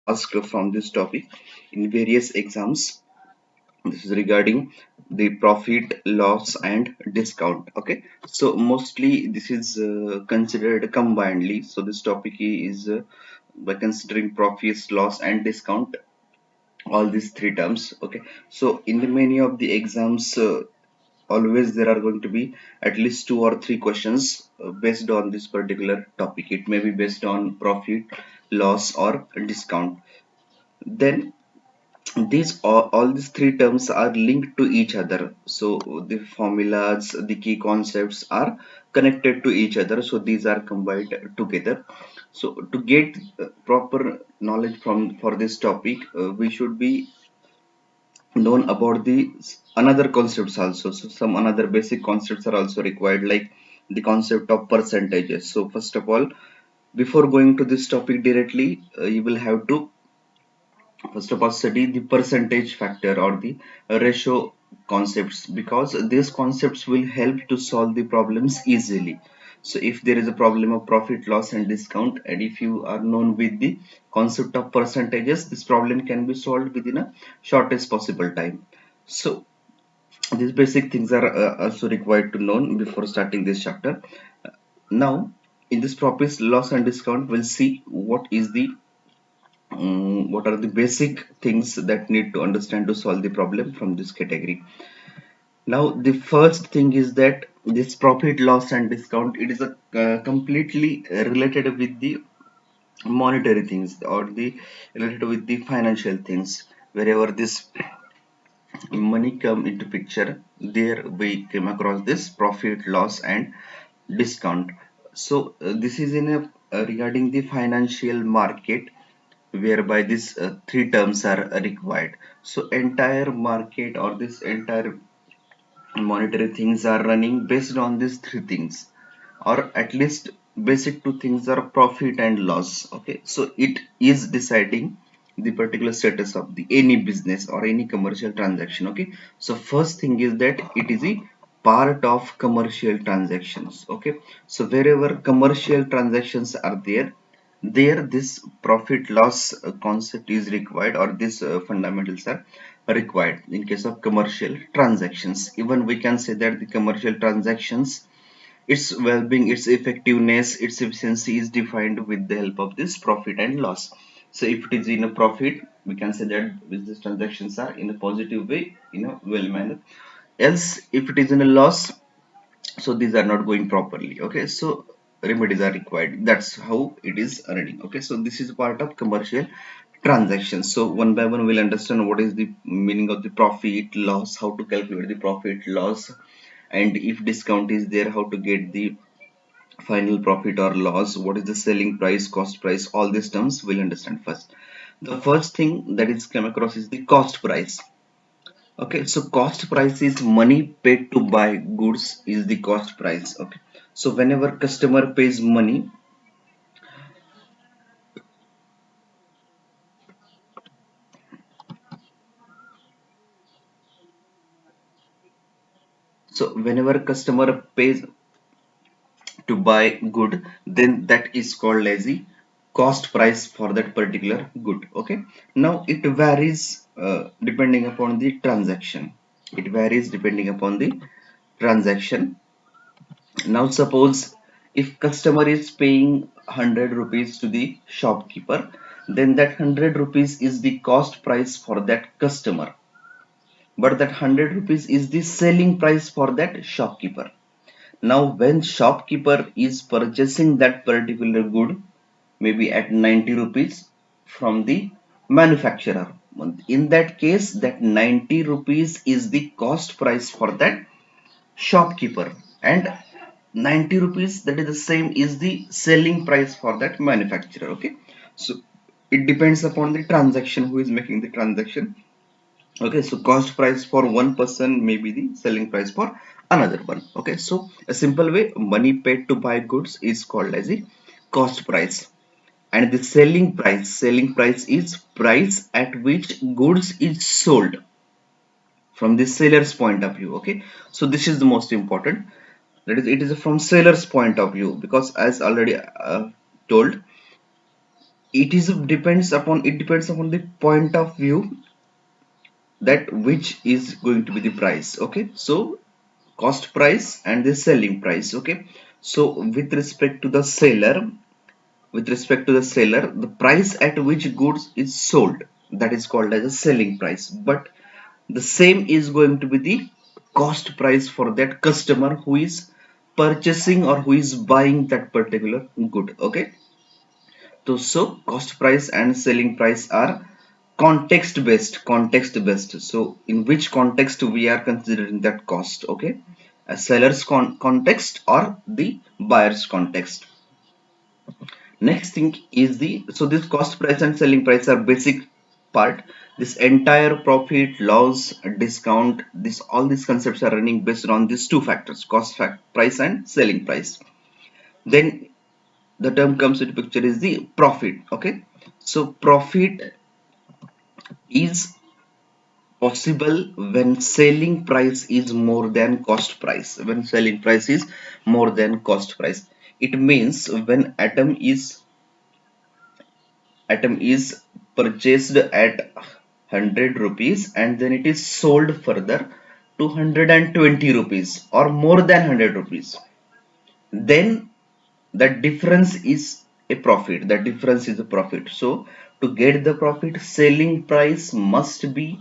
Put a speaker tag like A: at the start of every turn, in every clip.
A: asked from this topic in various exams. This is regarding the profit, loss, and discount. Okay, so mostly this is considered combinedly. So this topic is by considering profits, loss, and discount, all these three terms. Okay, so in the many of the exams, always there are going to be at least two or three questions based on this particular topic. It may be based on profit, loss, or discount. Then all these three terms are linked to each other, so the formulas, the key concepts are connected to each other, so these are combined together. So to get proper knowledge from for this topic, we should be known about the another concepts also. So some another basic concepts are also required, like the concept of percentages. So first of all, before going to this topic directly, you will have to first of all study the percentage factor or the ratio concepts, because these concepts will help to solve the problems easily. So if there is a problem of profit, loss, and discount, and if you are known with the concept of percentages, this problem can be solved within a shortest possible time. So these basic things are also required to know before starting this chapter. Now in this profit, loss, and discount, we'll see what are the basic things that need to understand to solve the problem from this category. Now the first thing is that this profit, loss, and discount, it is a completely related with the monetary things, or the related with the financial things. Wherever this money come into picture, there we came across this profit, loss, and discount. So this is in a regarding the financial market, whereby these three terms are required. So entire market or this entire monetary things are running based on these three things, or at least basic two things are profit and loss. Okay, so it is deciding the particular status of the any business or any commercial transaction. Okay, so first thing is that it is a part of commercial transactions. Okay, so wherever commercial transactions are there, there this profit loss concept is required, or these fundamentals are required in case of commercial transactions. Even we can say that the commercial transactions, its well-being, its effectiveness, its efficiency is defined with the help of this profit and loss. So if it is in a profit, we can say that business transactions are in a positive way, in a well manner. Else if it is in a loss, so these are not going properly. Okay, so remedies are required. That's how it is running. Okay, so this is part of commercial transactions. So one by one we'll understand what is the meaning of the profit loss, how to calculate the profit loss, and if discount is there, how to get the final profit or loss, what is the selling price, cost price, all these terms we'll understand first. The first thing that is come across is the cost price. Okay, so cost price is money paid to buy goods is the cost price. Okay, so whenever customer pays money, so whenever customer pays to buy good, then that is called as the cost price for that particular good. Okay, now it varies depending upon the transaction. It varies depending upon the transaction. Now suppose if customer is paying 100 rupees to the shopkeeper, then that 100 rupees is the cost price for that customer, but that 100 rupees is the selling price for that shopkeeper. Now when shopkeeper is purchasing that particular good, maybe at 90 rupees from the manufacturer, in that case that 90 rupees is the cost price for that shopkeeper, and 90 rupees, that is the same is the selling price for that manufacturer. Okay, so it depends upon the transaction, who is making the transaction. Okay, so cost price for one person may be the selling price for another one. Okay, so a simple way, money paid to buy goods is called as the cost price, and the selling price is price at which goods is sold from the seller's point of view. Okay, so this is the most important, that is it is from seller's point of view, because as already told, it depends upon the point of view that which is going to be the price. Okay, so cost price and the selling price. Okay, so with respect to the seller, the price at which goods is sold, that is called as a selling price, but the same is going to be the cost price for that customer who is purchasing or who is buying that particular good. Okay, so cost price and selling price are context based. So in which context we are considering that cost? Okay, a seller's context or the buyer's context. Next thing is this cost price and selling price are basic part. This entire profit, loss, discount, this all these concepts are running based on these two factors, price and selling price. Then the term comes into picture is the profit. Okay, so profit is possible when selling price is more than cost price. When selling price is more than cost price, it means when atom is purchased at 100 rupees and then it is sold further to 120 rupees or more than 100 rupees, then that difference is a profit. That difference is a profit. So to get the profit, selling price must be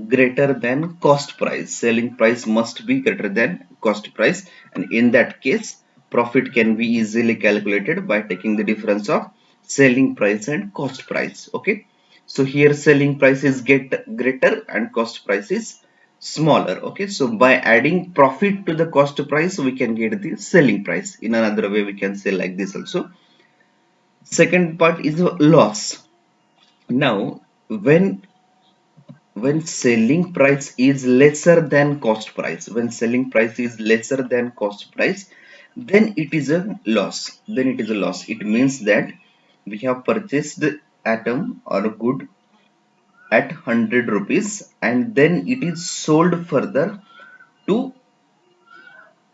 A: greater than cost price. Selling price must be greater than cost price, and in that case profit can be easily calculated by taking the difference of selling price and cost price. Okay, so here selling price is get greater and cost price is smaller. Okay, so by adding profit to the cost price we can get the selling price. In another way we can say like this also. Second part is loss. Now when selling price is lesser than cost price, when selling price is lesser than cost price, then it is a loss. It means that we have purchased the atom or a good at 100 rupees and then it is sold further to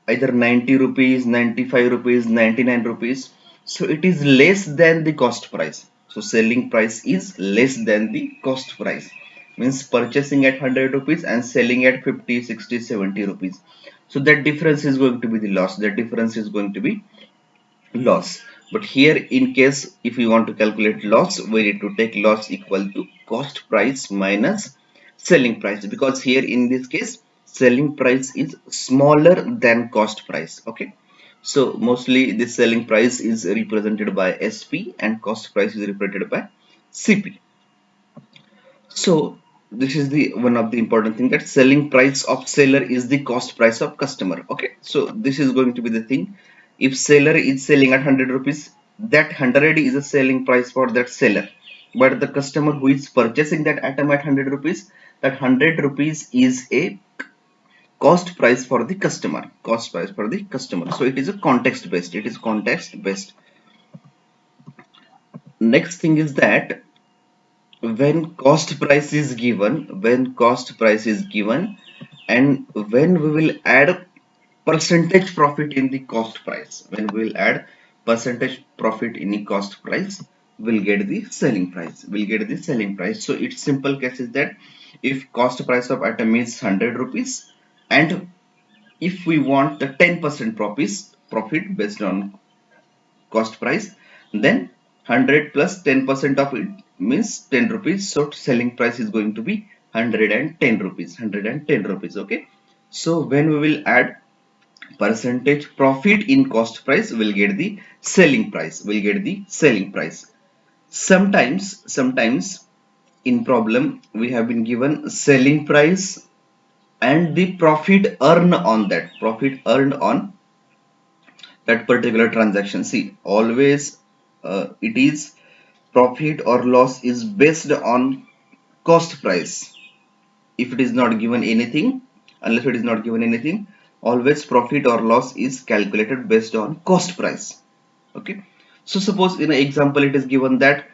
A: either 90 rupees, 95 rupees, 99 rupees. So it is less than the cost price. So selling price is less than the cost price, means purchasing at 100 rupees and selling at 50, 60, 70 rupees. So that difference is going to be the loss. That difference is going to be loss. But here in case if we want to calculate loss, we need to take loss equal to cost price minus selling price, because here in this case selling price is smaller than cost price. Okay, so mostly the selling price is represented by SP and cost price is represented by CP. So this is the one of the important thing, that selling price of seller is the cost price of customer. Okay, so this is going to be the thing. If seller is selling at 100 rupees, that 100 is a selling price for that seller, but the customer who is purchasing that item at 100 rupees, that 100 rupees is a cost price for the customer. So it is a context based. Next thing is that when cost price is given and when we will add percentage profit in the cost price, when we will add percentage profit in the cost price, we'll get the selling price. So its simple case is that if cost price of item is 100 rupees and if we want the 10% profit based on cost price, then 100 plus 10% of it means 10 rupees. So selling price is going to be 110 rupees. Okay, so when we will add percentage profit in cost price, we'll get the selling price. Sometimes in problem we have been given selling price and the profit earned on that particular transaction. See, always it is profit or loss is based on cost price. If it is not given anything, unless it is not given anything, always profit or loss is calculated based on cost price. Okay, so suppose in an example it is given that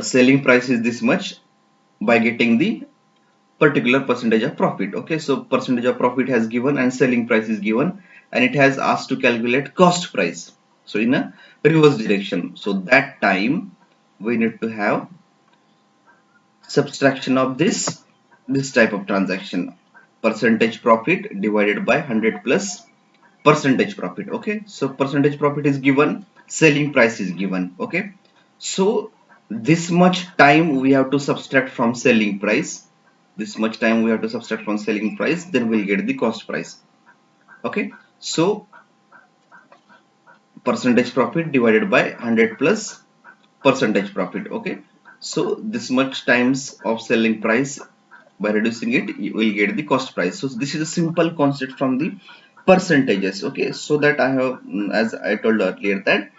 A: selling price is this much by getting the particular percentage of profit. Okay, so percentage of profit has given and selling price is given and it has asked to calculate cost price. so in a reverse direction. So that time we need to have subtraction of this type of transaction, percentage profit divided by 100 plus percentage profit. Okay, so percentage profit is given, selling price is given. Okay, so this much time we have to subtract from selling price, this much time we have to subtract from selling price, then we'll get the cost price. Okay, so percentage profit divided by 100 plus percentage profit. Okay, so this much times of selling price, by reducing it you will get the cost price. So this is a simple concept from the percentages. Okay, so that I have, as I told earlier, that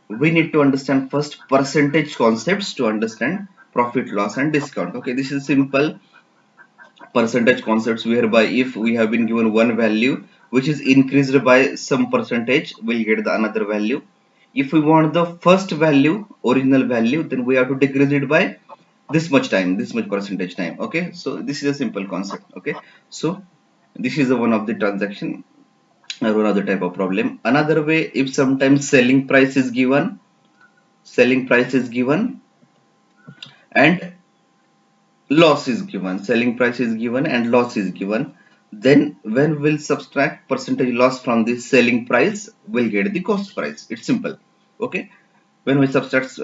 A: we need to understand first percentage concepts to understand profit, loss and discount. Okay, this is simple percentage concepts, whereby if we have been given one value which is increased by some percentage, we'll get the another value. If we want the first value, original value, then we have to decrease it by this much time, this much percentage time. Okay, so this is a simple concept. Okay, so this is the one of the transaction or one of the type of problem. Another way, if sometimes selling price is given, selling price is given and loss is given, selling price is given and loss is given, then when we'll subtract percentage loss from the selling price, we'll get the cost price. It's simple. Okay, when we subtract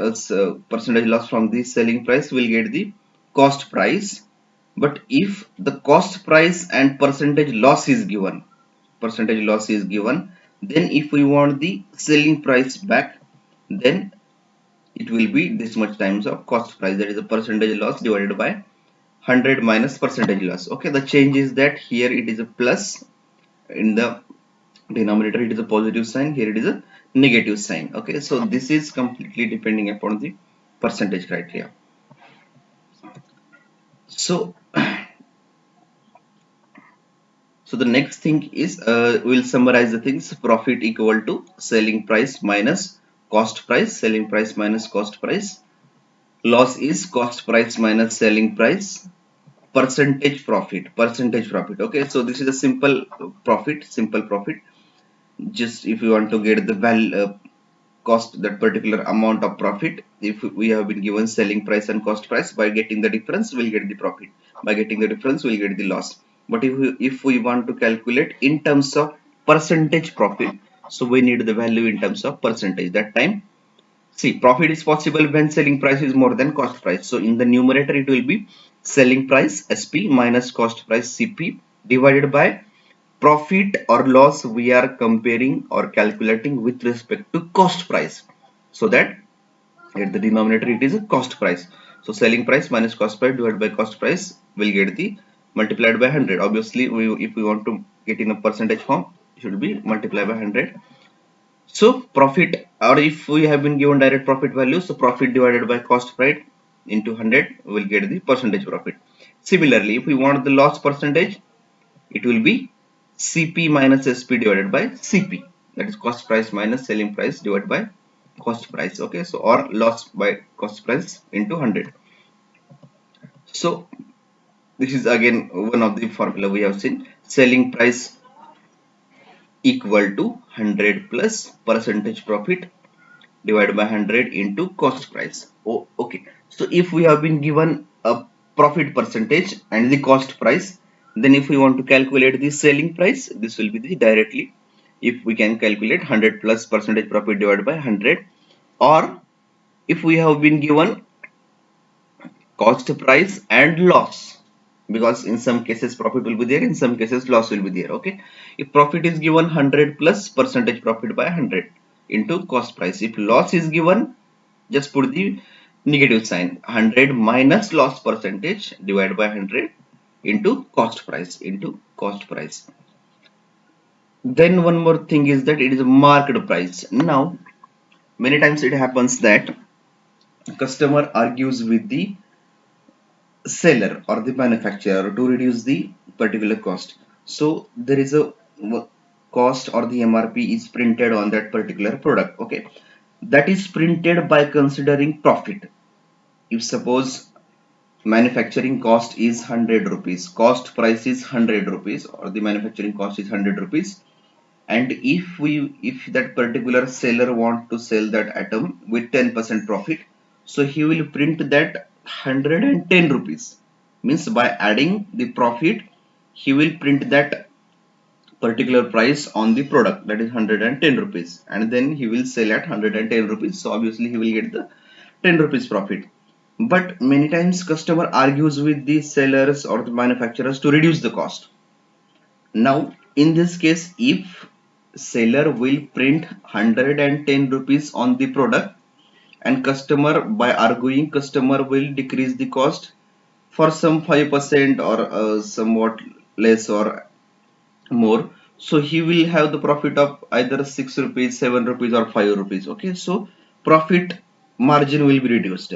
A: percentage loss from the selling price, we'll get the cost price. But if the cost price and percentage loss is given, percentage loss is given, then if we want the selling price back, then it will be this much times of cost price, that is the percentage loss divided by 100 minus percentage loss. Okay, the change is that here it is a plus, in the denominator it is a positive sign, here it is a negative sign. Okay, so this is completely depending upon the percentage criteria. So so the next thing is, we'll summarize the things. Profit equal to selling price minus cost price, selling price minus cost price. Loss is cost price minus selling price. Percentage profit, percentage profit. Okay, so this is a simple profit, simple profit. Just if you want to get the value, cost, that particular amount of profit, if we have been given selling price and cost price, by getting the difference we'll get the profit, by getting the difference we'll get the loss. But if we want to calculate in terms of percentage profit, so we need the value in terms of percentage. That time, see, profit is possible when selling price is more than cost price. So in the numerator it will be selling price SP minus cost price CP divided by profit or loss we are comparing or calculating with respect to cost price, so that at the denominator it is a cost price. So selling price minus cost price divided by cost price will get the multiplied by 100. Obviously if we want to get in a percentage form, it should be multiplied by 100. So profit, or if we have been given direct profit value, so profit divided by cost price into 100 will get the percentage profit. Similarly, if we want the loss percentage, it will be CP minus SP divided by CP, that is cost price minus selling price divided by cost price. Okay, so or loss by cost price into 100. So this is again one of the formula we have seen. Selling price equal to 100 plus percentage profit divided by 100 into cost price. Oh, okay, so if we have been given a profit percentage and the cost price, then if we want to calculate the selling price, this will be the directly, if we can calculate 100 plus percentage profit divided by 100, or if we have been given cost price and loss, because in some cases profit will be there, in some cases loss will be there. Okay, if profit is given 100 plus percentage profit by 100 into cost price, if loss is given, just put the negative sign, 100 minus loss percentage divided by 100 into cost price, into cost price. Then one more thing is that it is a market price. Now many times it happens that customer argues with the seller or the manufacturer to reduce the particular cost. So there is a cost, or the MRP is printed on that particular product. Okay, that is printed by considering profit. If suppose manufacturing cost is 100 rupees, cost price is 100 rupees, or the manufacturing cost is 100 rupees, and if that particular seller want to sell that item with 10% profit, so he will print that 110 rupees. Means by adding the profit, he will print that particular price on the product, that is 110 rupees, and then he will sell at 110 rupees. So obviously he will get the 10 rupees profit. But many times customer argues with the sellers or the manufacturers to reduce the cost. Now in this case, if seller will print 110 rupees on the product, and customer, by arguing, customer will decrease the cost for some 5% or somewhat less or more, so he will have the profit of either 6 rupees, 7 rupees or 5 rupees. Okay, so profit margin will be reduced,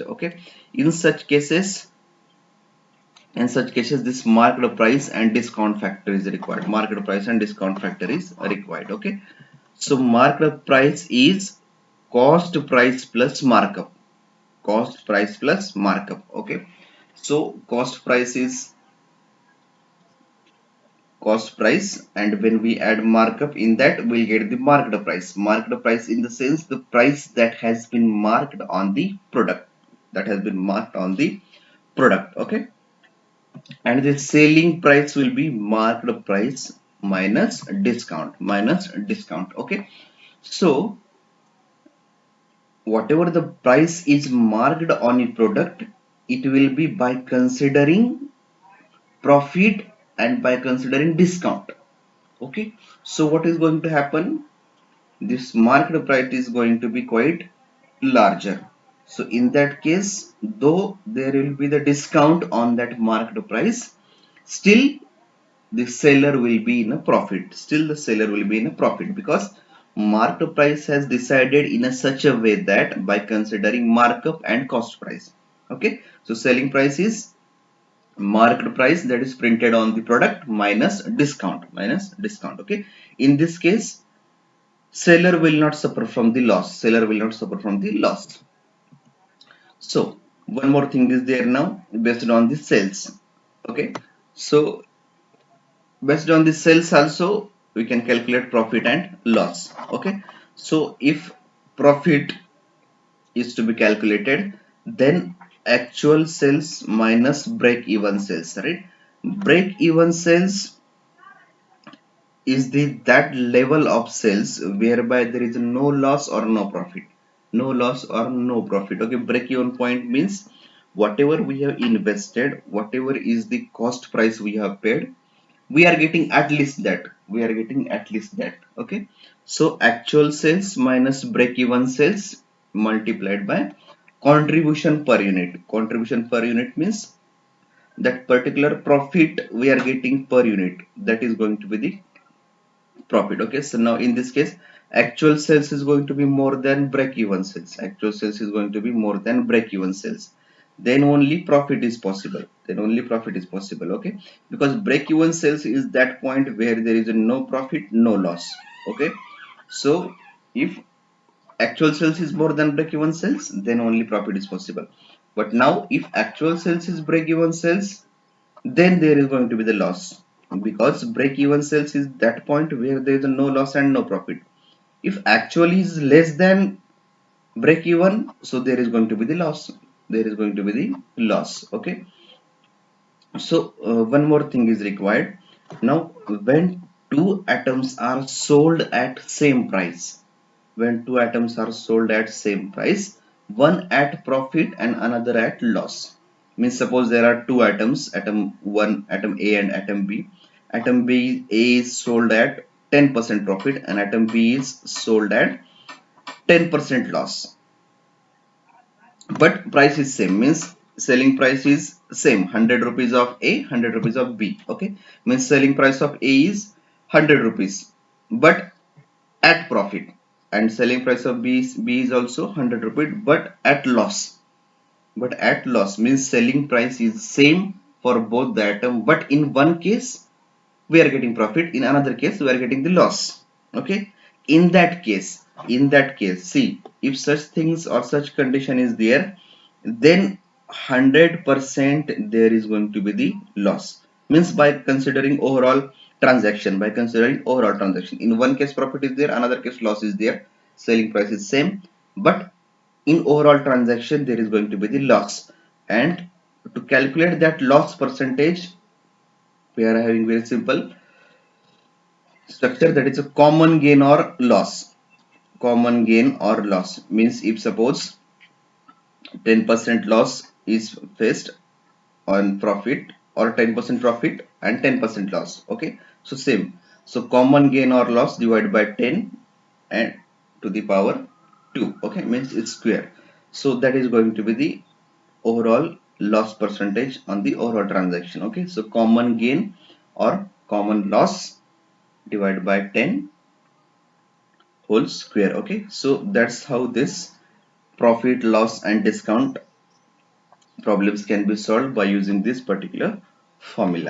A: okay. in such cases this marked price and discount factor is required. Okay, so marked price is cost price plus markup. Okay, so cost price, and when we add markup in that, we'll get the marked price in the sense the price that has been marked on the product, okay. And the selling price will be marked price minus discount, okay. So whatever the price is marked on a product, it will be by considering profit and by considering discount, okay. So what is going to happen, this marked price is going to be quite larger. So in that case, though there will be the discount on that marked price, still the seller will be in a profit, because marked price has decided in a such a way that by considering markup and cost price, okay. So selling price is marked price that is printed on the product minus discount, okay. In this case, seller will not suffer from the loss. So one more thing is there now, based on the sales, okay. So based on the sales also, we can calculate profit and loss, okay. So if profit is to be calculated, then actual sales minus break even sales, right? Break even sales is the that level of sales whereby there is no loss or no profit. Okay, break even point means whatever we have invested, whatever is the cost price we have paid, we are getting at least that. Okay, so actual sales minus break even sales multiplied by contribution per unit means that particular profit we are getting per unit, that is going to be the profit. Okay, so now in this case, actual sales is going to be more than break even sales. Then only profit is possible. Okay, because break even sales is that point where there is no profit, no loss. Okay, so if actual sales is more than break even sales, then only profit is possible. But now if actual sales is break even sales, then there is going to be the loss, because break even sales is that point where there is no loss and no profit. If actually is less than break even, so there is going to be the loss. Okay, so one more thing is required. Now when two atoms are sold at same price, one at profit and another at loss, means suppose there are two atoms, atom 1, atom A and atom B. Atom A is sold at 10% profit and atom B is sold at 10% loss, but price is same, means selling price is same, 100 rupees of A, 100 rupees of B. Okay, means selling price of A is 100 rupees but at profit, and selling price of B is also 100 rupees but at loss. Means selling price is same for both the atom, but in one case we are getting profit, in another case we are getting the loss. Okay, in that case, see, if such things or such condition is there, then 100% there is going to be the loss. Means by considering overall transaction by considering overall transaction. In one case profit is there, another case loss is there, selling price is same, but in overall transaction there is going to be the loss. And to calculate that loss percentage, we are having very simple structure, that is a common gain or loss. Common gain or loss means if suppose 10% loss is faced on profit, or 10% profit and 10% loss. Okay, so same. So common gain or loss divided by 10 and to the power 2. Okay, means it's square. So that is going to be the overall loss percentage on the overall transaction. Okay, so common gain or common loss divided by 10 whole square. Okay, so that's how this profit, loss and discount problems can be solved by using this particular formula.